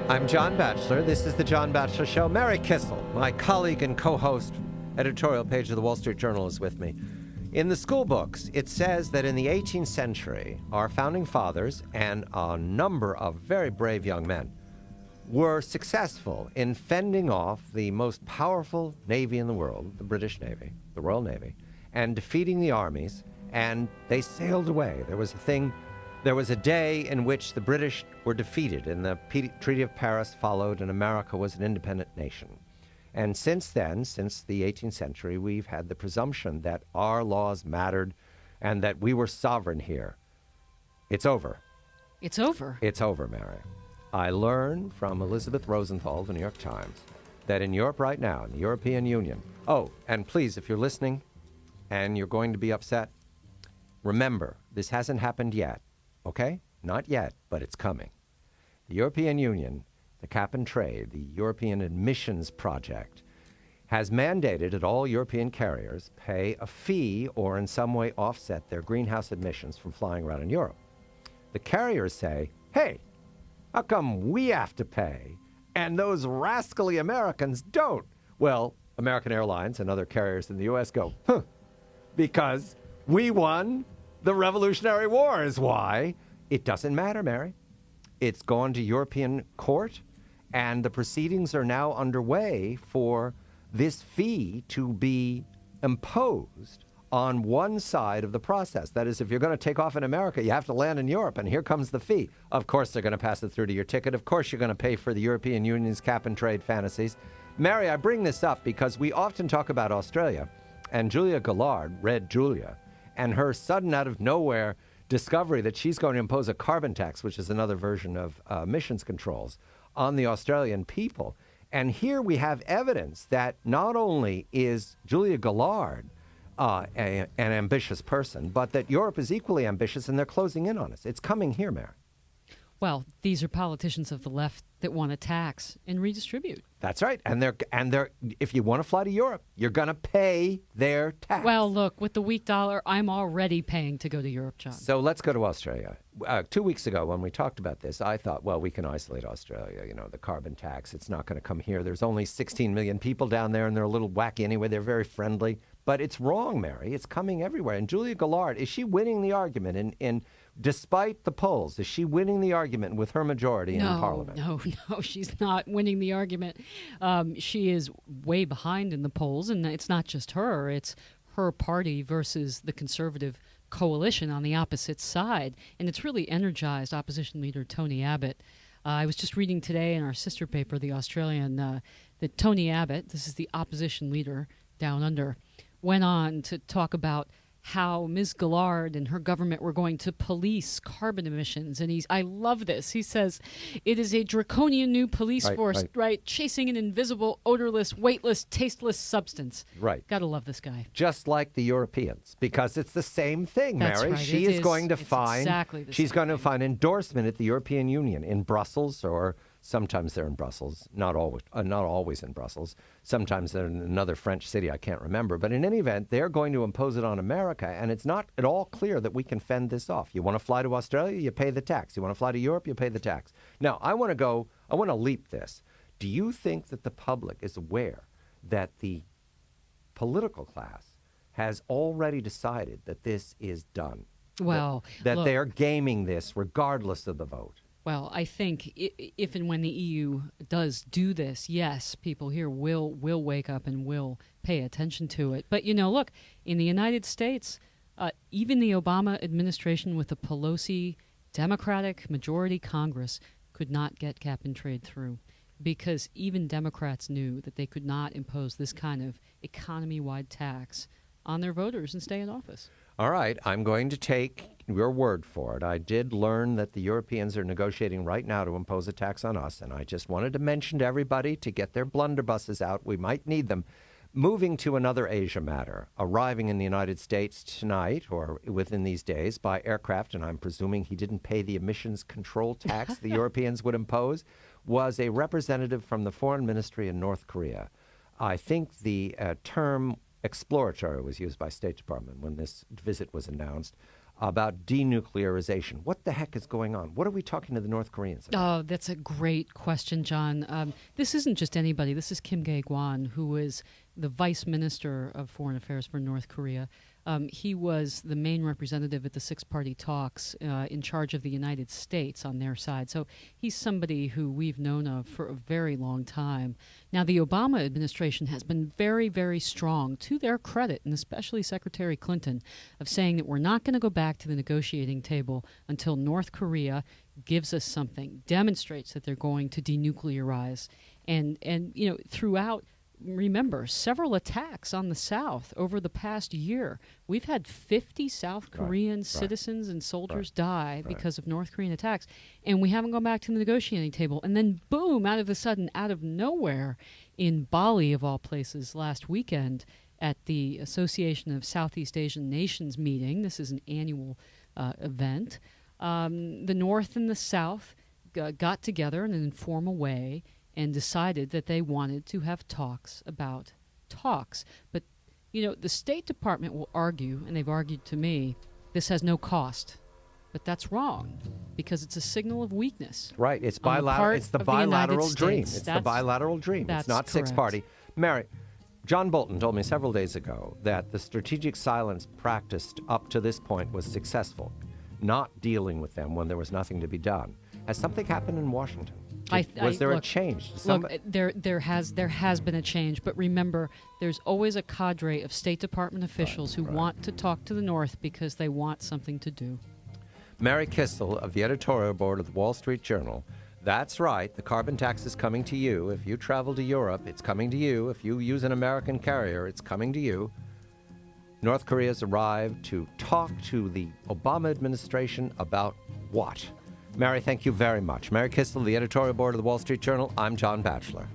I'm John Batchelor. This is the John Batchelor Show. Mary Kissel, my colleague and co-host, editorial page of the Wall Street Journal, is with me. In the school books, it says that in the 18th century, our founding fathers and a number of very brave young men were successful in fending off the most powerful navy in the world, the British Navy, the Royal Navy, and defeating the armies, and they sailed away. There was a day in which the British were defeated, and the Treaty of Paris followed, and America was an independent nation. And since then, since the 18th century, we've had the presumption that our laws mattered and that we were sovereign here. It's over. It's over. It's over, Mary. I learned from Elizabeth Rosenthal of the New York Times that in Europe right now, in the European Union, oh, and please, if you're listening and you're going to be upset, remember, this hasn't happened yet, okay? Not yet, but it's coming. The European Union, the Cap and Trade, the European Admissions Project, has mandated that all European carriers pay a fee or in some way offset their greenhouse emissions from flying around in Europe. The carriers say, hey, how come we have to pay and those rascally Americans don't? Well, American Airlines and other carriers in the U.S. go, because we won the Revolutionary War is why. It doesn't matter, Mary. It's gone to European court, and the proceedings are now underway for this fee to be imposed on one side of the process. That is, if you're going to take off in America, you have to land in Europe, and here comes the fee. Of course, they're going to pass it through to your ticket. Of course, you're going to pay for the European Union's cap and trade fantasies. Mary, I bring this up because we often talk about Australia, and Julia Gillard read Julia, and her sudden out of nowhere discovery that she's going to impose a carbon tax, which is another version of emissions controls, on the Australian people. And here we have evidence that not only is Julia Gillard an ambitious person, but that Europe is equally ambitious, and they're closing in on us. It's coming here, Mary. Well, these are politicians of the left that want to tax and redistribute. That's right. And they're if you want to fly to Europe, you're going to pay their tax. Well, look, with the weak dollar, I'm already paying to go to Europe, John. So let's go to Australia. 2 weeks ago when we talked about this, I thought, well, we can isolate Australia. You know, the carbon tax, it's not going to come here. There's only 16 million people down there, and they're a little wacky anyway. They're very friendly. But it's wrong, Mary. It's coming everywhere. And Julia Gillard, is she winning the argument in despite the polls? Is she winning the argument with her majority in Parliament? No, she's not winning the argument. She is way behind in the polls, and it's not just her. It's her party versus the Conservative coalition on the opposite side. And it's really energized opposition leader Tony Abbott. I was just reading today in our sister paper, The Australian, that Tony Abbott, this is the opposition leader down under, went on to talk about how Ms. Gillard and her government were going to police carbon emissions. And I love this. He says, it is a draconian new police force, right? Chasing an invisible, odorless, weightless, tasteless substance. Right. Gotta love this guy. Just like the Europeans, because it's the same thing, That's Mary. Right. She is going to find, exactly the she's same going to thing. find endorsement at the European Union in Brussels, or sometimes they're in Brussels, not always in Brussels. Sometimes they're in another French city, I can't remember. But in any event, they're going to impose it on America, and it's not at all clear that we can fend this off. You want to fly to Australia, you pay the tax. You want to fly to Europe, you pay the tax. Now, I want to leap this. Do you think that the public is aware that the political class has already decided that this is done? Well, that look, they're gaming this regardless of the vote? Well, I think if and when the EU does do this, yes, people here will wake up and will pay attention to it. But, look, in the United States, even the Obama administration with the Pelosi Democratic majority Congress could not get cap and trade through, because even Democrats knew that they could not impose this kind of economy-wide tax on their voters and stay in office. All right, I'm going to take your word for it. I did learn that the Europeans are negotiating right now to impose a tax on us, and I just wanted to mention to everybody to get their blunderbusses out. We might need them. Moving to another Asia matter, arriving in the United States tonight or within these days by aircraft, and I'm presuming he didn't pay the emissions control tax the Europeans would impose, was a representative from the foreign ministry in North Korea. I think the term exploratory was used by State Department when this visit was announced. about denuclearization. What the heck is going on? What are we talking to the North Koreans about? Oh, that's a great question, John. This isn't just anybody. This is Kim Gae-kwan, who is the Vice Minister of Foreign Affairs for North Korea. He was the main representative at the six-party talks in charge of the United States on their side. So he's somebody who we've known of for a very long time. Now, the Obama administration has been very, very strong, to their credit, and especially Secretary Clinton, of saying that we're not going to go back to the negotiating table until North Korea gives us something, demonstrates that they're going to denuclearize. And you know, throughout, remember, several attacks on the South over the past year. We've had 50 South Korean citizens and soldiers die because of North Korean attacks, and we haven't gone back to the negotiating table. And then, boom, out of the sudden, out of nowhere, in Bali, of all places, last weekend, at the Association of Southeast Asian Nations meeting, this is an annual event, the North and the South got together in an informal way and decided that they wanted to have talks about talks. But, you know, the State Department will argue, and they've argued to me, this has no cost. But that's wrong, because it's a signal of weakness. Right. It's bilateral. It's the bilateral dream. It's the bilateral dream. It's not six-party. Mary, John Bolton told me several days ago that the strategic silence practiced up to this point was successful, not dealing with them when there was nothing to be done. Has something happened in Washington? Was there a change? Look, there has been a change, but remember, there's always a cadre of State Department officials who want to talk to the North because they want something to do. Mary Kissel of the editorial board of the Wall Street Journal. That's right, the carbon tax is coming to you. If you travel to Europe, it's coming to you. If you use an American carrier, it's coming to you. North Korea's arrived to talk to the Obama administration about what? Mary, thank you very much. Mary Kissel, the editorial board of the Wall Street Journal. I'm John Batchelor.